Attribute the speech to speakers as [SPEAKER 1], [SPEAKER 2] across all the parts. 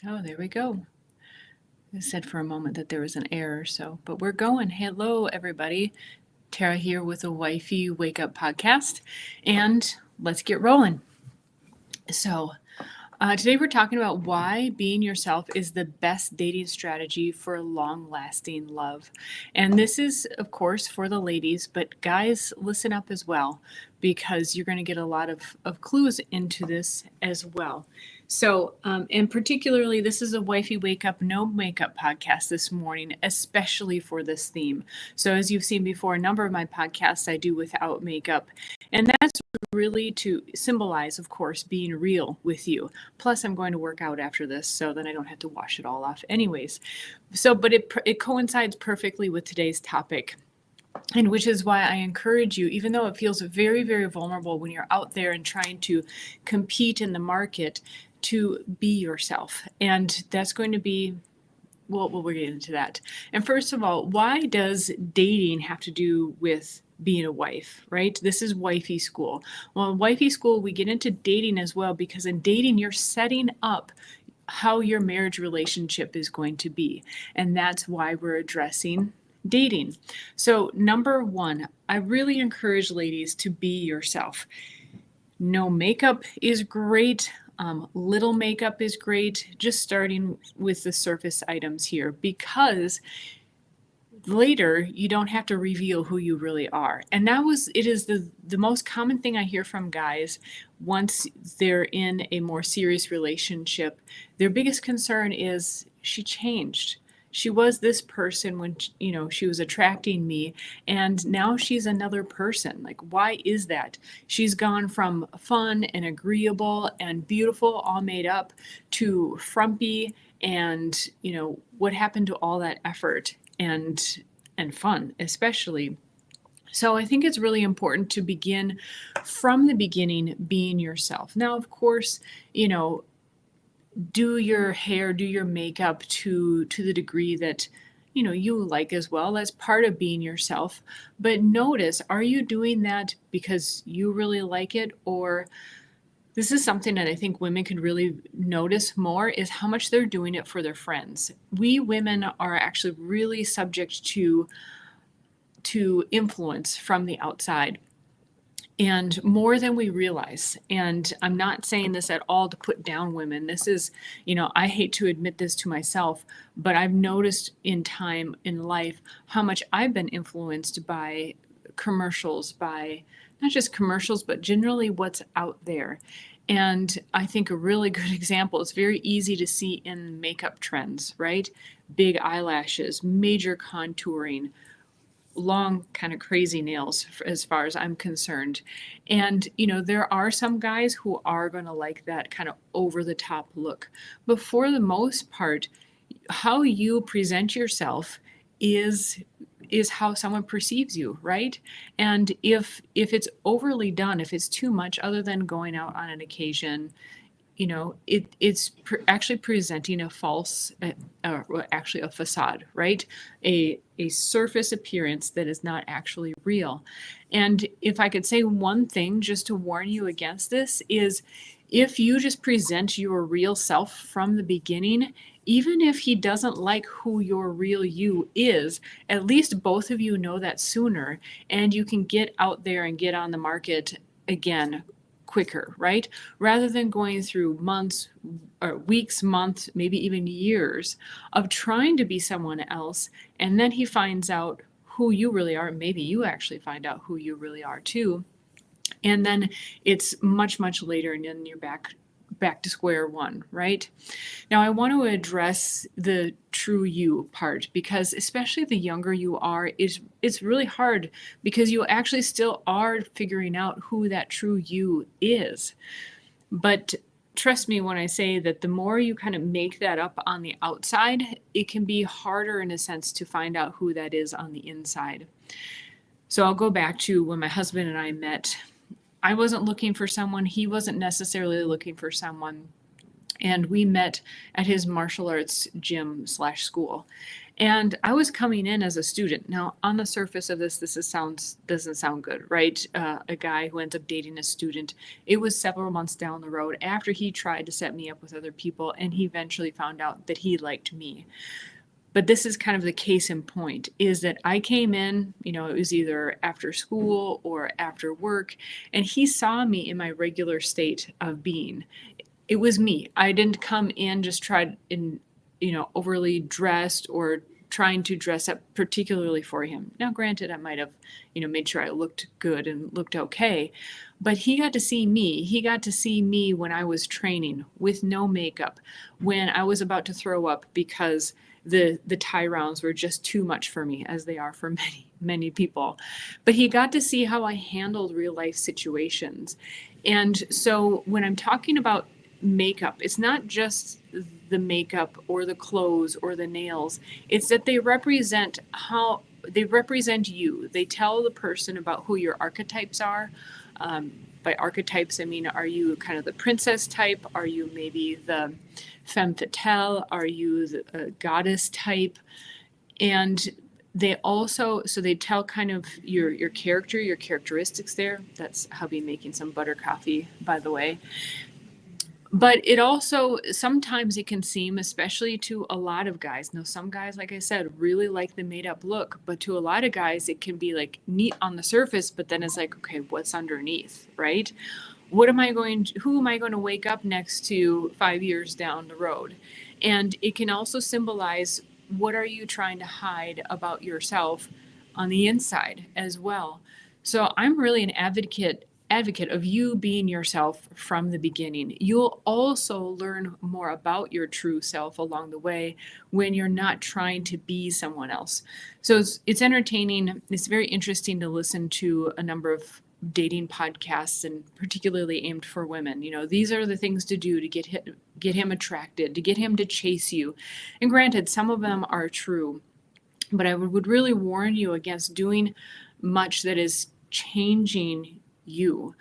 [SPEAKER 1] Oh, there we go. I said for a moment that there was an error, but we're going. Hello, everybody. Tara here with a Wifey Wake Up podcast, and let's get rolling. So, today we're talking about why being yourself is the best dating strategy for long lasting love. And this is, of course, for the ladies, but guys, listen up as well, because you're going to get a lot of clues into this as well. So, and particularly, this is a Wifey Wake Up No Makeup podcast this morning, especially for this theme. So, as you've seen before, a number of my podcasts I do without makeup. And that's really to symbolize, of course, being real with you. Plus, I'm going to work out after this, so then I don't have to wash it all off anyways. So, but it coincides perfectly with today's topic. And which is why I encourage you, even though it feels very, very vulnerable when you're out there and trying to compete in the market, to be yourself. And that's going to be, well, we'll get into that. And first of all, why does dating have to do with being a wife, right? This is wifey school. Well, in wifey school, we get into dating as well, because in dating, you're setting up how your marriage relationship is going to be. And that's why we're addressing dating. So, number one, I really encourage ladies to be yourself. No makeup is great. Little makeup is great. Just starting with the surface items here, because later you don't have to reveal who you really are. And it is the most common thing I hear from guys once they're in a more serious relationship. Their biggest concern is, she changed. She was this person when she was attracting me, and now she's another person. Like, why is that? She's gone from fun and agreeable and beautiful, all made up, to frumpy, and what happened to all that effort and fun, especially. So I think it's really important to begin from the beginning being yourself. Now, of course, do your hair, do your makeup to the degree that you like as well. That's part of being yourself. But notice, are you doing that because you really like it? Or this is something that I think women can really notice more, is how much they're doing it for their friends. We women are actually really subject to influence from the outside, and more than we realize. And I'm not saying this at all to put down women. This is, I hate to admit this to myself, but I've noticed in time in life how much I've been influenced by commercials, by not just commercials, but generally what's out there. And I think a really good example, it's very easy to see in makeup trends, right? Big eyelashes, major contouring, long kind of crazy nails as far as I'm concerned. And there are some guys who are going to like that kind of over the top look, but for the most part, how you present yourself is how someone perceives you, right? And if it's overly done, if it's too much, other than going out on an occasion, it's actually presenting a false, actually a facade, right? A surface appearance that is not actually real. And if I could say one thing just to warn you against this, is if you just present your real self from the beginning, even if he doesn't like who your real you is, at least both of you know that sooner, and you can get out there and get on the market again quicker, right? Rather than going through months or weeks, months, maybe even years of trying to be someone else, and then he finds out who you really are. Maybe you actually find out who you really are too. And then it's much, much later, and then you're back to square one, right? Now, I want to address the true you part, because especially the younger you are, it's really hard, because you actually still are figuring out who that true you is. But trust me when I say that the more you kind of make that up on the outside, it can be harder in a sense to find out who that is on the inside. So I'll go back to when my husband and I met. I wasn't looking for someone. He wasn't necessarily looking for someone. And we met at his martial arts gym / school. And I was coming in as a student. Now, on the surface of doesn't sound good, right? A guy who ends up dating a student. It was several months down the road after he tried to set me up with other people, and he eventually found out that he liked me. But this is kind of the case in point, is that I came in, it was either after school or after work, and he saw me in my regular state of being. It was me. I didn't come in just tried in, overly dressed or trying to dress up particularly for him. Now, granted, I might have, made sure I looked good and looked okay, but he got to see me. He got to see me when I was training with no makeup, when I was about to throw up because the tie rounds were just too much for me, as they are for many people. But he got to see how I handled real life situations. And so when I'm talking about makeup, it's not just the makeup or the clothes or the nails. It's that they represent you. They tell the person about who your archetypes are. By archetypes, I mean, are you kind of the princess type? Are you maybe the femme fatale? Are you the goddess type? And they tell kind of your character, your characteristics there. That's hubby making some butter coffee, by the way. But it also, sometimes it can seem, especially to a lot of guys. Now, some guys, like I said, really like the made up look, but to a lot of guys, it can be like neat on the surface, but then it's like, okay, what's underneath, right? Who am I going to wake up next to 5 years down the road? And it can also symbolize, what are you trying to hide about yourself on the inside as well? So I'm really an advocate of you being yourself from the beginning. You'll also learn more about your true self along the way when you're not trying to be someone else. So it's entertaining. It's very interesting to listen to a number of dating podcasts, and particularly aimed for women. These are the things to do to get him attracted, to get him to chase you. And granted, some of them are true, but I would really warn you against doing much that is changing you.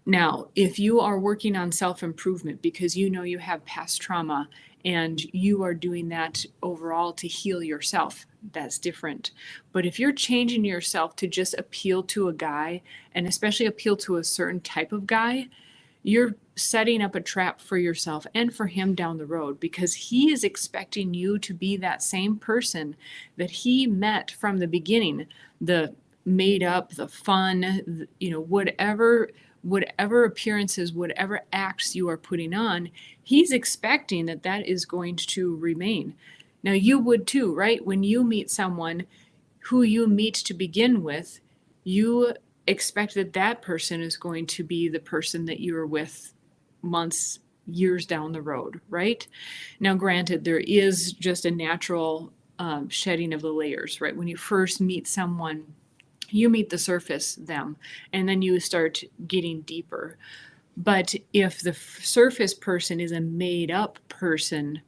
[SPEAKER 1] Now, if you are working on self-improvement because you have past trauma and you are doing that overall to heal yourself, that's different. But if you're changing yourself to just appeal to a guy, and especially appeal to a certain type of guy, you're setting up a trap for yourself and for him down the road, because he is expecting you to be that same person that he met from the beginning, the made up, the fun, whatever appearances, whatever acts you are putting on, he's expecting that is going to remain. Now, you would too, right? When you meet someone who you meet to begin with, you expect that person is going to be the person that you are with months, years down the road, right? Now, granted, there is just a natural shedding of the layers, right? When you first meet someone, you meet the surface them, and then you start getting deeper. But if the surface person is a made up person,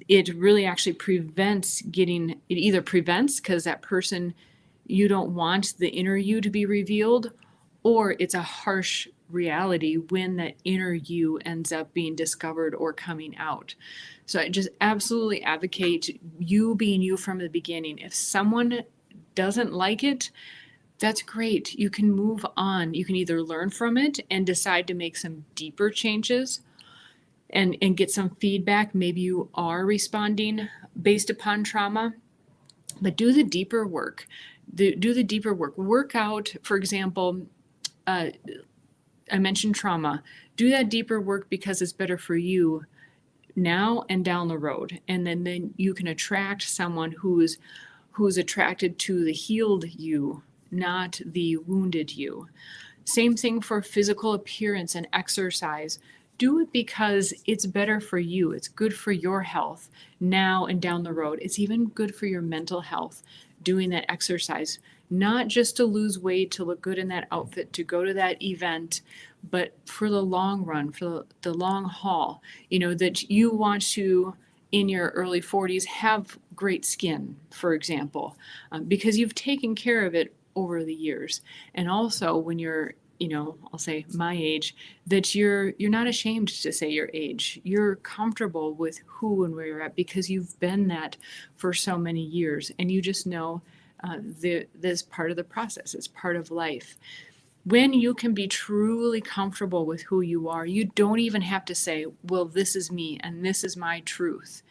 [SPEAKER 1] it really actually prevents because that person, you don't want the inner you to be revealed, or it's a harsh reality when that inner you ends up being discovered or coming out. So I just absolutely advocate you being you from the beginning. If someone doesn't like it, that's great. You can move on. You can either learn from it and decide to make some deeper changes and get some feedback. Maybe you are responding based upon trauma, but do the deeper work. Do the deeper work. Work out, for example, I mentioned trauma. Do that deeper work because it's better for you now and down the road. And then you can attract someone who's attracted to the healed you, not the wounded you. Same thing for physical appearance and exercise. Do it because it's better for you. It's good for your health now and down the road. It's even good for your mental health doing that exercise, not just to lose weight, to look good in that outfit, to go to that event, but for the long run, for the long haul, that you want to, in your early 40s, have great skin, for example, because you've taken care of it over the years. And also when you're I'll say my age, that you're not ashamed to say your age. You're comfortable with who and where you're at because you've been that for so many years, and you just know this part of the process. It's part of life. When you can be truly comfortable with who you are, you don't even have to say, well, this is me and this is my truth.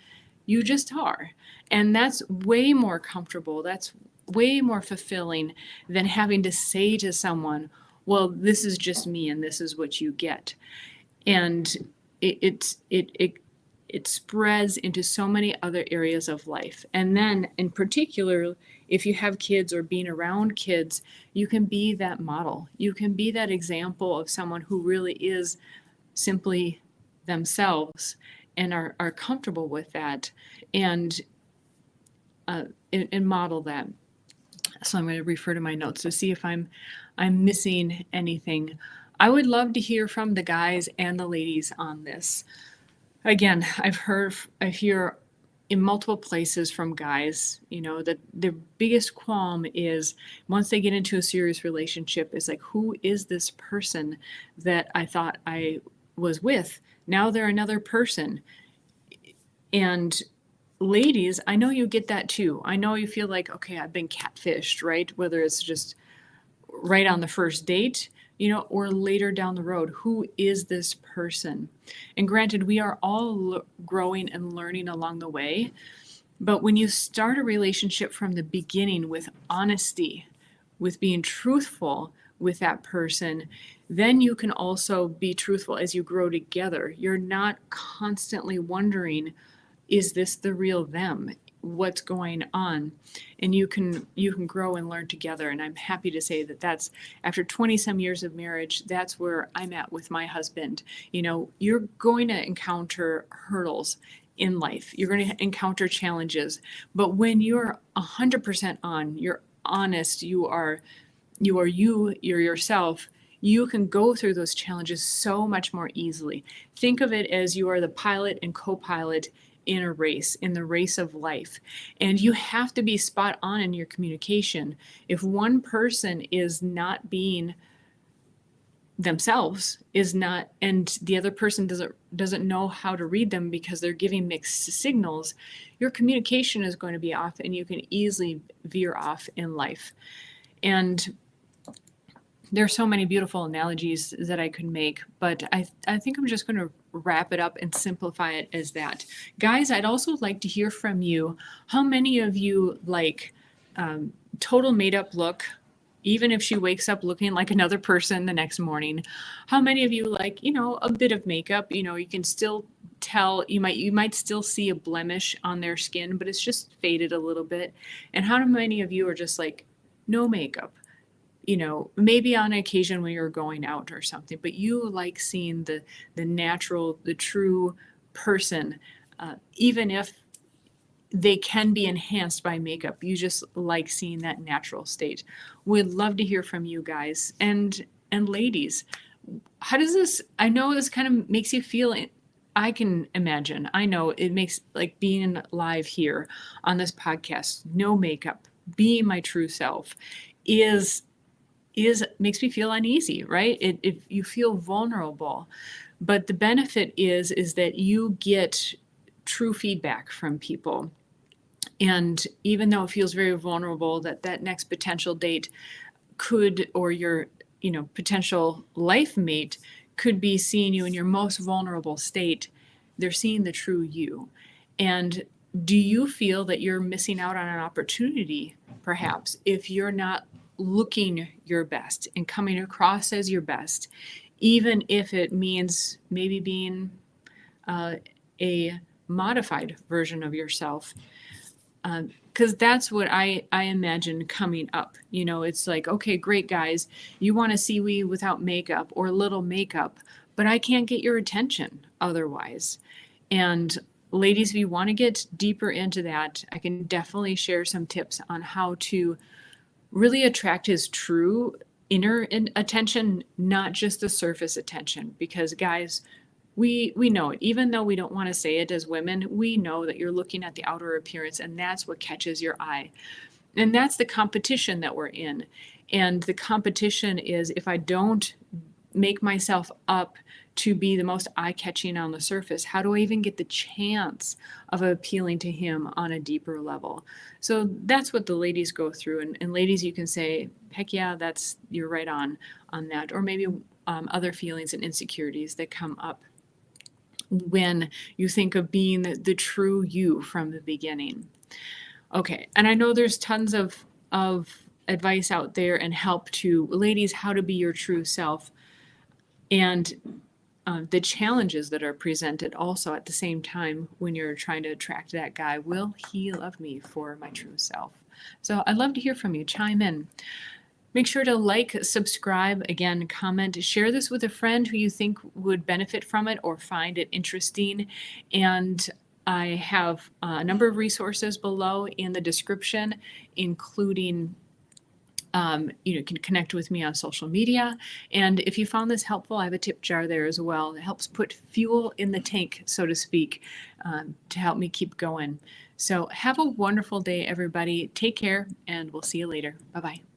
[SPEAKER 1] You just are. And that's way more comfortable. That's way more fulfilling than having to say to someone, well, this is just me and this is what you get. And it spreads into so many other areas of life. And then in particular, if you have kids or being around kids, you can be that model. You can be that example of someone who really is simply themselves and are comfortable with that and model that. So I'm going to refer to my notes to see if I'm missing anything. I would love to hear from the guys and the ladies on this. Again, I hear in multiple places from guys, that their biggest qualm is once they get into a serious relationship, is like, who is this person that I thought I was with? Now they're another person. And ladies, I know you get that too. I know you feel like, okay, I've been catfished, right? Whether it's just right on the first date, or later down the road. Who is this person? And granted, we are all growing and learning along the way. But when you start a relationship from the beginning with honesty, with being truthful with that person, then you can also be truthful as you grow together. You're not constantly wondering, is this the real them? What's going on? And you can grow and learn together. And I'm happy to say that that's after 20 some years of marriage, that's where I'm at with my husband. You're going to encounter hurdles in life. You're going to encounter challenges. But when you're 100% on, you're honest, you're yourself, you can go through those challenges so much more easily. Think of it as you are the pilot and co-pilot in a race, in the race of life. And you have to be spot on in your communication. If one person is not being themselves, and the other person doesn't know how to read them because they're giving mixed signals, your communication is going to be off and you can easily veer off in life. And there's so many beautiful analogies that I could make, but I think I'm just going to wrap it up and simplify it as that. Guys, I'd also like to hear from you. How many of you like total made up look, even if she wakes up looking like another person the next morning? How many of you like, a bit of makeup? You can still tell, you might still see a blemish on their skin, but it's just faded a little bit. And how many of you are just like, no makeup? Maybe on occasion when you're going out or something, but you like seeing the natural, the true person, even if they can be enhanced by makeup. You just like seeing that natural state. We'd love to hear from you guys and ladies. How does this, I know this kind of makes you feel, I can imagine, I know it makes like being live here on this podcast, no makeup, being my true self makes me feel uneasy, right? If you feel vulnerable, but the benefit is that you get true feedback from people. And even though it feels very vulnerable, that next potential date could, or your, potential life mate could be seeing you in your most vulnerable state. They're seeing the true you. And do you feel that you're missing out on an opportunity, perhaps, if you're not looking your best and coming across as your best, even if it means maybe being a modified version of yourself? Because that's what I imagine coming up. It's like, okay, great, guys, you want to see me without makeup or little makeup, but I can't get your attention otherwise. And ladies, if you want to get deeper into that, I can definitely share some tips on how to really attract his true inner attention, not just the surface attention. Because guys, we know it. Even though we don't want to say it as women, we know that you're looking at the outer appearance and that's what catches your eye. And that's the competition that we're in. And the competition is, if I don't make myself up to be the most eye-catching on the surface, how do I even get the chance of appealing to him on a deeper level? So that's what the ladies go through. And ladies, you can say, heck yeah, you're right on that. Or maybe other feelings and insecurities that come up when you think of being the true you from the beginning. Okay, and I know there's tons of advice out there and help to ladies how to be your true self, and the challenges that are presented also at the same time when you're trying to attract that guy. Will he love me for my true self? So I'd love to hear from you. Chime in. Make sure to like, subscribe, again, comment, share this with a friend who you think would benefit from it or find it interesting. And I have a number of resources below in the description, including you can connect with me on social media. And if you found this helpful, I have a tip jar there as well. It helps put fuel in the tank, so to speak, to help me keep going. So have a wonderful day, everybody. Take care, and we'll see you later. Bye-bye.